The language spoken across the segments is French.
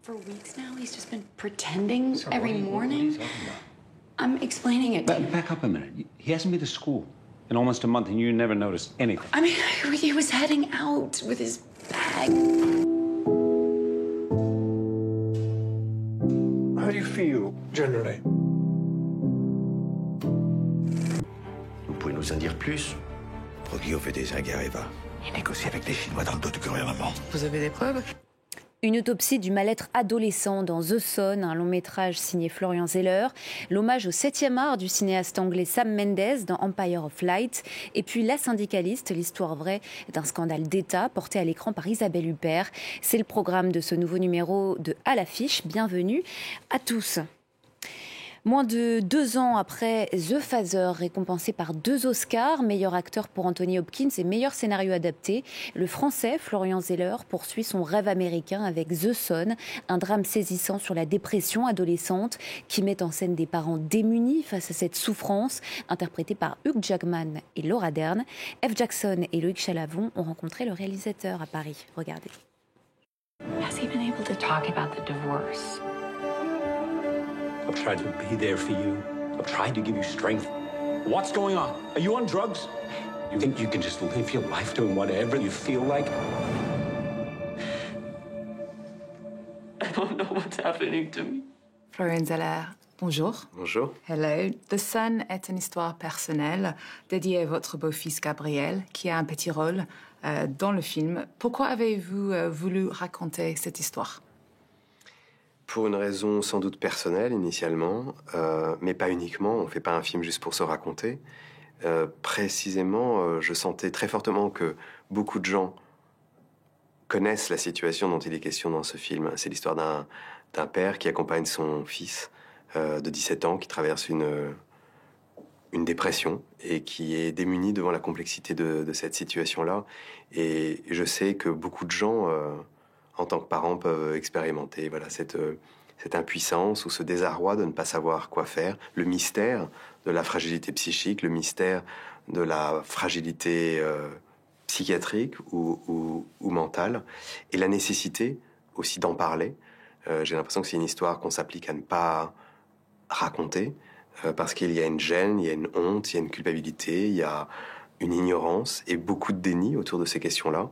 For weeks now, he's just been pretending every morning. I'm explaining it. Back up a minute. He hasn't been to school in almost a month, and you never noticed anything. I mean, he was heading out with his bag. How do you feel, generally? Vous pouvez nous en dire plus? Rodrigo fait des aguerres, Eva. Il négocie avec les Chinois dans le dos du gouvernement. Vous avez des preuves? Une autopsie du mal-être adolescent dans The Son, un long-métrage signé Florian Zeller. L'hommage au 7e art du cinéaste anglais Sam Mendes dans Empire of Light. Et puis La syndicaliste, l'histoire vraie d'un scandale d'État porté à l'écran par Isabelle Huppert. C'est le programme de ce nouveau numéro de À l'affiche. Bienvenue à tous. Moins de 2 ans après The Father, récompensé par 2 Oscars, meilleur acteur pour Anthony Hopkins et meilleur scénario adapté, le Français Florian Zeller poursuit son rêve américain avec The Son, un drame saisissant sur la dépression adolescente qui met en scène des parents démunis face à cette souffrance, interprété par Hugh Jackman et Laura Dern. F. Jackson et Loïc Chalavon ont rencontré le réalisateur à Paris. Regardez. Has he been able to talk about the divorce? I've tried to be there for you. I've tried to give you strength. What's going on? Are you on drugs? You think you can just live your life doing whatever you feel like? I don't know what's happening to me. Florian Zeller, bonjour. Bonjour. Hello. The Son est une histoire personnelle dédiée à votre beau-fils Gabriel, qui a un petit rôle dans le film. Pourquoi avez-vous voulu raconter cette histoire? Pour une raison sans doute personnelle initialement, mais pas uniquement. On ne fait pas un film juste pour se raconter. Précisément, je sentais très fortement que beaucoup de gens connaissent la situation dont il est question dans ce film. C'est l'histoire d'un père qui accompagne son fils de 17 ans qui traverse une dépression et qui est démuni devant la complexité de cette situation-là. Et je sais que beaucoup de gens... en tant que parents, peuvent expérimenter cette impuissance ou ce désarroi de ne pas savoir quoi faire, le mystère de la fragilité psychique, le mystère de la fragilité psychiatrique ou mentale, et la nécessité aussi d'en parler. J'ai l'impression que c'est une histoire qu'on s'applique à ne pas raconter, parce qu'il y a une gêne, il y a une honte, il y a une culpabilité, il y a une ignorance et beaucoup de déni autour de ces questions-là.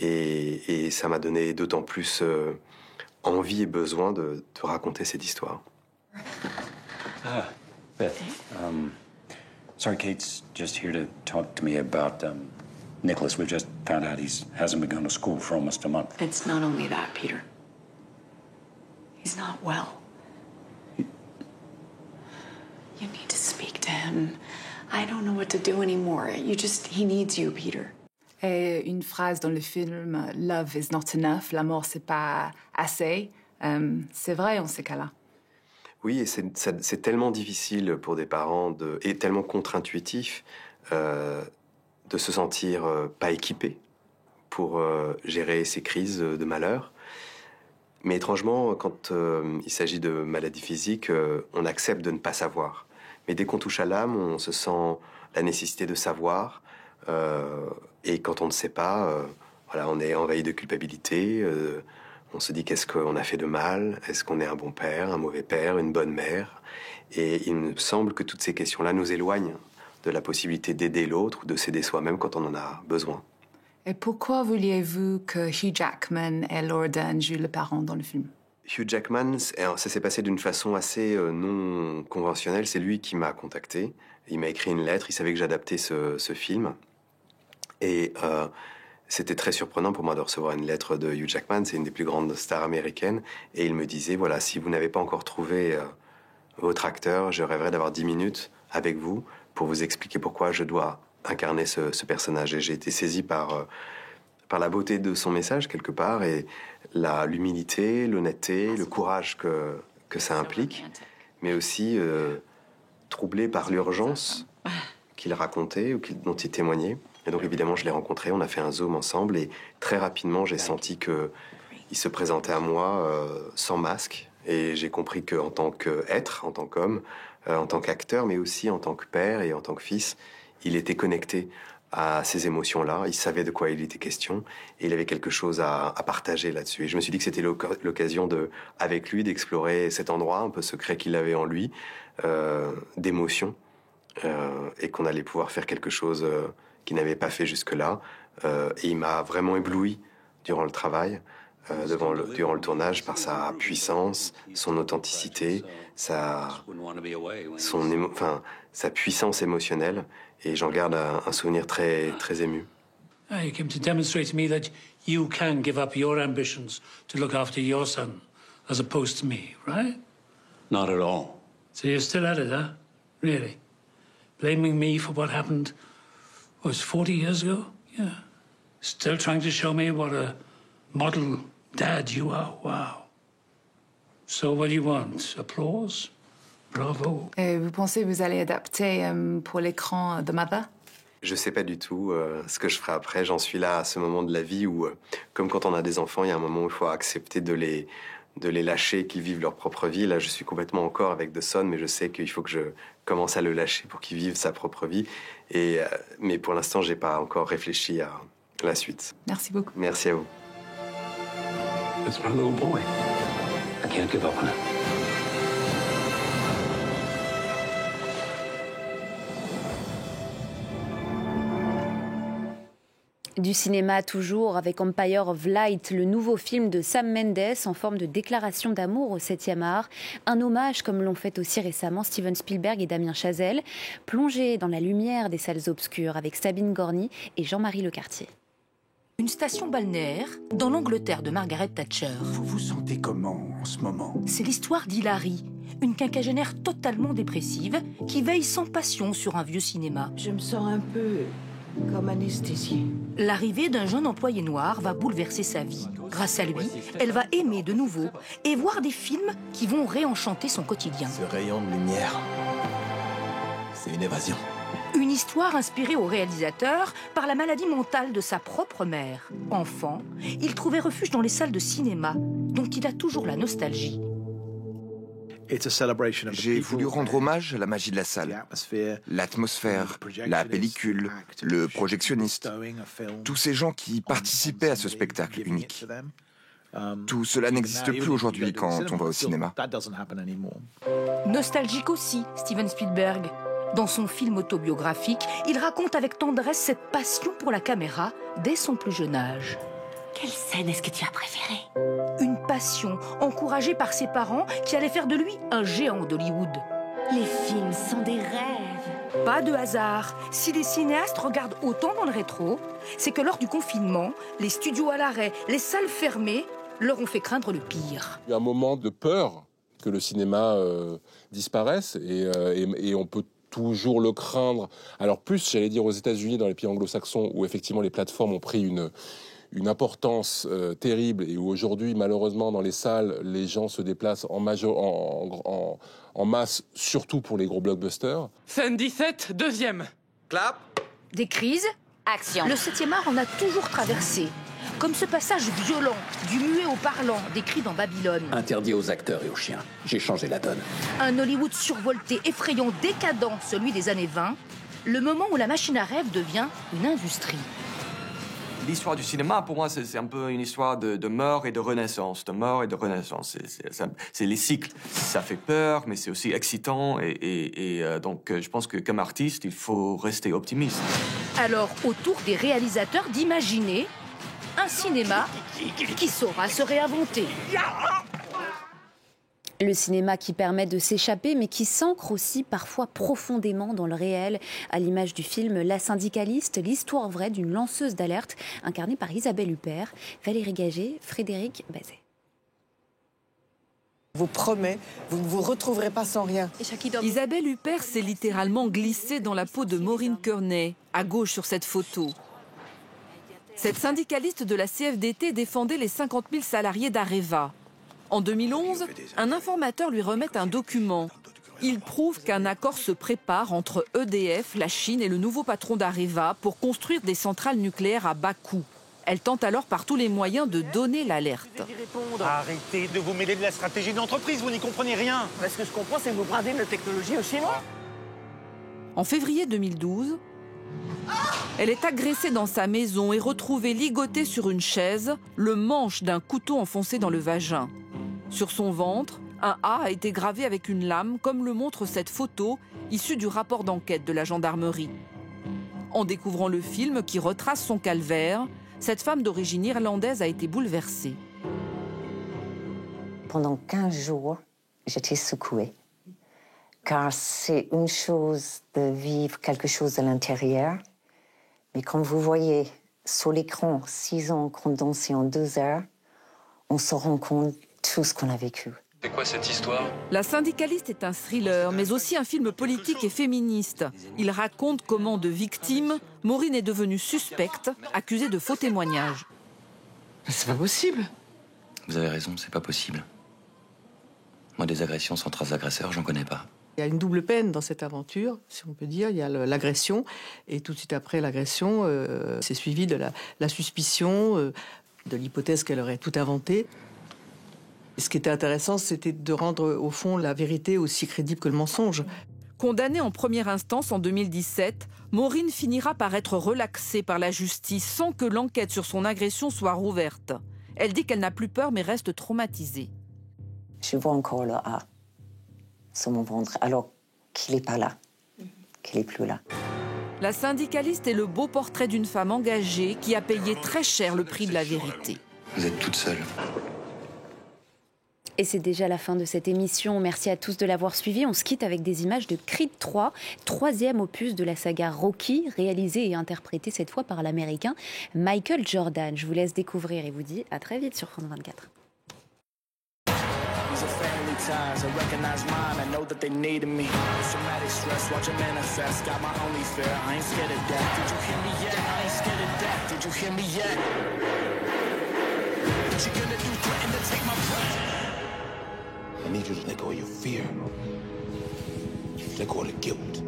Et ça m'a donné d'autant plus envie et besoin de raconter cette histoire. Beth, sorry, Kate's just here to talk to me about Nicholas. We've just found out he hasn't been going to school for almost a month. It's not only that, Peter. He's not well. You need to speak to him. I don't know what to do anymore. He needs you, Peter. Et une phrase dans le film, « Love is not enough », l'amour c'est pas assez. C'est vrai en ces cas-là. Oui, et c'est tellement difficile pour des parents et tellement contre-intuitif de se sentir pas équipé pour gérer ces crises de malheur. Mais étrangement, quand il s'agit de maladies physiques, on accepte de ne pas savoir. Mais dès qu'on touche à l'âme, on se sent la nécessité de savoir. Et quand on ne sait pas, on est envahi de culpabilité. On se dit qu'est-ce qu'on a fait de mal? Est-ce qu'on est un bon père, un mauvais père, une bonne mère? Et il me semble que toutes ces questions-là nous éloignent de la possibilité d'aider l'autre ou de s'aider soi-même quand on en a besoin. Et pourquoi vouliez-vous que Hugh Jackman et Laura Dern jouent le parent dans le film? Hugh Jackman, ça s'est passé d'une façon assez non conventionnelle. C'est lui qui m'a contacté. Il m'a écrit une lettre. Il savait que j'adaptais ce film. Et c'était très surprenant pour moi de recevoir une lettre de Hugh Jackman. C'est une des plus grandes stars américaines. Et il me disait, voilà, si vous n'avez pas encore trouvé votre acteur, je rêverais d'avoir 10 minutes avec vous pour vous expliquer pourquoi je dois incarner ce personnage. Et j'ai été saisi par la beauté de son message, quelque part, et l'humilité, l'honnêteté, le courage que ça implique, mais aussi troublé par l'urgence qu'il racontait ou dont il témoignait. Et donc, évidemment, je l'ai rencontré, on a fait un Zoom ensemble, et très rapidement, j'ai senti qu'il se présentait à moi sans masque, et j'ai compris qu'en tant qu'être, en tant qu'homme, en tant qu'acteur, mais aussi en tant que père et en tant que fils. Il était connecté à ces émotions-là, il savait de quoi il était question, et il avait quelque chose à partager là-dessus. Et je me suis dit que c'était l'occasion avec lui d'explorer cet endroit un peu secret qu'il avait en lui, d'émotions, et qu'on allait pouvoir faire quelque chose qu'il n'avait pas fait jusque-là. Et il m'a vraiment ébloui durant le travail, durant le tournage, par sa puissance, son authenticité, sa puissance émotionnelle. Et j'en garde un souvenir très, très ému. You came to demonstrate to me that you can give up your ambitions to look after your son, as opposed to me, right? Not at all. So you're still at it, huh? Really? Blaming me for what happened, was 40 years ago? Yeah. Still trying to show me what a model dad you are? Wow. So what do you want? Applause? Bravo. Et vous pensez que vous allez adapter pour l'écran The Mother? Je sais pas du tout ce que je ferai après. J'en suis là à ce moment de la vie où, comme quand on a des enfants, il y a un moment où il faut accepter de les lâcher, qu'ils vivent leur propre vie. Là, je suis complètement encore avec The Son, mais je sais qu'il faut que je commence à le lâcher pour qu'il vive sa propre vie. Mais pour l'instant, j'ai pas encore réfléchi à la suite. Merci beaucoup. Merci à vous. It's my little boy. I can't give up on him. Du cinéma toujours, avec Empire of Light, le nouveau film de Sam Mendes en forme de déclaration d'amour au 7e art. Un hommage comme l'ont fait aussi récemment Steven Spielberg et Damien Chazelle, plongé dans la lumière des salles obscures avec Sabine Gorny et Jean-Marie Lecartier. Une station balnéaire dans l'Angleterre de Margaret Thatcher. Vous vous sentez comment en ce moment? C'est l'histoire d'Hilary, une quinquagénaire totalement dépressive qui veille sans passion sur un vieux cinéma. Je me sens un peu comme anesthésiée. L'arrivée d'un jeune employé noir va bouleverser sa vie. Grâce à lui, elle va aimer de nouveau et voir des films qui vont réenchanter son quotidien. Ce rayon de lumière, c'est une évasion. Une histoire inspirée au réalisateur par la maladie mentale de sa propre mère. Enfant, il trouvait refuge dans les salles de cinéma, dont il a toujours la nostalgie. J'ai voulu rendre hommage à la magie de la salle, l'atmosphère, la pellicule, le projectionniste, tous ces gens qui participaient à ce spectacle unique. Tout cela n'existe plus aujourd'hui quand on va au cinéma. Nostalgique aussi, Steven Spielberg. Dans son film autobiographique, il raconte avec tendresse cette passion pour la caméra dès son plus jeune âge. Quelle scène est-ce que tu as préférée? Une passion encouragée par ses parents qui allaient faire de lui un géant d'Hollywood. Les films sont des rêves. Pas de hasard. Si les cinéastes regardent autant dans le rétro, c'est que lors du confinement, les studios à l'arrêt, les salles fermées, leur ont fait craindre le pire. Il y a un moment de peur que le cinéma disparaisse et on peut toujours le craindre. Alors plus, j'allais dire, aux États-Unis, dans les pays anglo-saxons, où effectivement les plateformes ont pris une importance terrible et où aujourd'hui, malheureusement, dans les salles, les gens se déplacent en masse, surtout pour les gros blockbusters. Scène 17, deuxième. Clap. Des crises, action. Le 7e art en a toujours traversé. Comme ce passage violent, du muet au parlant, décrit dans Babylone. Interdit aux acteurs et aux chiens. J'ai changé la donne. Un Hollywood survolté, effrayant, décadent, celui des années 20. Le moment où la machine à rêve devient une industrie. L'histoire du cinéma, pour moi, c'est un peu une histoire de mort et de renaissance. De mort et de renaissance. C'est les cycles. Ça fait peur, mais c'est aussi excitant. Donc, je pense que comme artiste, il faut rester optimiste. Alors, au tour des réalisateurs d'imaginer un cinéma qui saura se réinventer. Le cinéma qui permet de s'échapper, mais qui s'ancre aussi parfois profondément dans le réel, à l'image du film La Syndicaliste, l'histoire vraie d'une lanceuse d'alerte, incarnée par Isabelle Huppert, Valérie Gagé, Frédéric Bazet. Je vous promets, vous ne vous retrouverez pas sans rien. Isabelle Huppert s'est littéralement glissée dans la peau de Maureen Kearney, à gauche sur cette photo. Cette syndicaliste de la CFDT défendait les 50 000 salariés d'Areva. En 2011, un informateur lui remet un document. Il prouve qu'un accord se prépare entre EDF, la Chine et le nouveau patron d'Areva pour construire des centrales nucléaires à bas coût. Elle tente alors par tous les moyens de donner l'alerte. Arrêtez de vous mêler de la stratégie d'entreprise, vous n'y comprenez rien. Ce que je comprends, c'est que vous bradez notre technologie aux Chinois. En février 2012, elle est agressée dans sa maison et retrouvée ligotée sur une chaise, le manche d'un couteau enfoncé dans le vagin. Sur son ventre, un A a été gravé avec une lame, comme le montre cette photo issue du rapport d'enquête de la gendarmerie. En découvrant le film qui retrace son calvaire, cette femme d'origine irlandaise a été bouleversée. Pendant 15 jours, j'étais secouée. Car c'est une chose de vivre quelque chose à l'intérieur, mais quand vous voyez sur l'écran 6 ans condensés en 2 heures, on se rend compte de tout ce qu'on a vécu. C'est quoi cette histoire? La syndicaliste est un thriller, mais aussi un film politique et féministe. Il raconte comment, de victime, Maureen est devenue suspecte, accusée de faux témoignages. C'est pas possible. Vous avez raison, c'est pas possible. Moi, des agressions sans trace d'agresseur, j'en connais pas. Il y a une double peine dans cette aventure, si on peut dire. Il y a l'agression, et tout de suite après l'agression, c'est suivi de la suspicion, de l'hypothèse qu'elle aurait tout inventé. Et ce qui était intéressant, c'était de rendre, au fond, la vérité aussi crédible que le mensonge. Condamnée en première instance en 2017, Maureen finira par être relaxée par la justice sans que l'enquête sur son agression soit rouverte. Elle dit qu'elle n'a plus peur mais reste traumatisée. Je vois encore le A sur mon ventre, alors qu'il n'est pas là, qu'il n'est plus là. La syndicaliste est le beau portrait d'une femme engagée qui a payé très cher le prix de la vérité. Vous êtes toute seule. Et c'est déjà la fin de cette émission. Merci à tous de l'avoir suivi. On se quitte avec des images de Creed 3, 3e opus de la saga Rocky, réalisé et interprété cette fois par l'Américain Michael Jordan. Je vous laisse découvrir et vous dis à très vite sur France 24. Ties, I recognize mine, I know that they needed me. Traumatic stress, watch it manifest. Got my only fear, I ain't scared of death. Did you hear me yet? I ain't scared of death. Did you hear me yet? What you gonna do? Threaten to take my breath? I need you to let go of your fear. Let go of the guilt.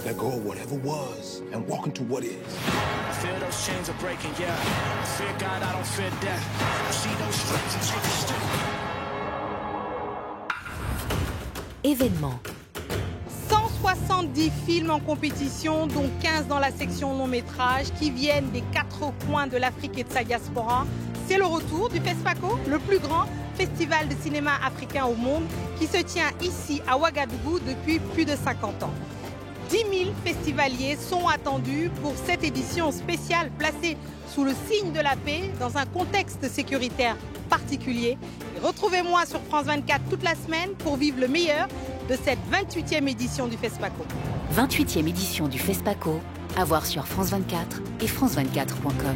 Let go of whatever was and walk into what is. I feel those chains are breaking, yeah. I fear God, I don't fear death. I see those stripes and take a step. Événement. 170 films en compétition, dont 15 dans la section long métrage, qui viennent des 4 coins de l'Afrique et de sa diaspora. C'est le retour du FESPACO, le plus grand festival de cinéma africain au monde, qui se tient ici à Ouagadougou depuis plus de 50 ans. 10 000 festivaliers sont attendus pour cette édition spéciale placée sous le signe de la paix dans un contexte sécuritaire particulier. Retrouvez-moi sur France 24 toute la semaine pour vivre le meilleur de cette 28e édition du FESPACO. 28e édition du FESPACO, à voir sur France 24 et france24.com.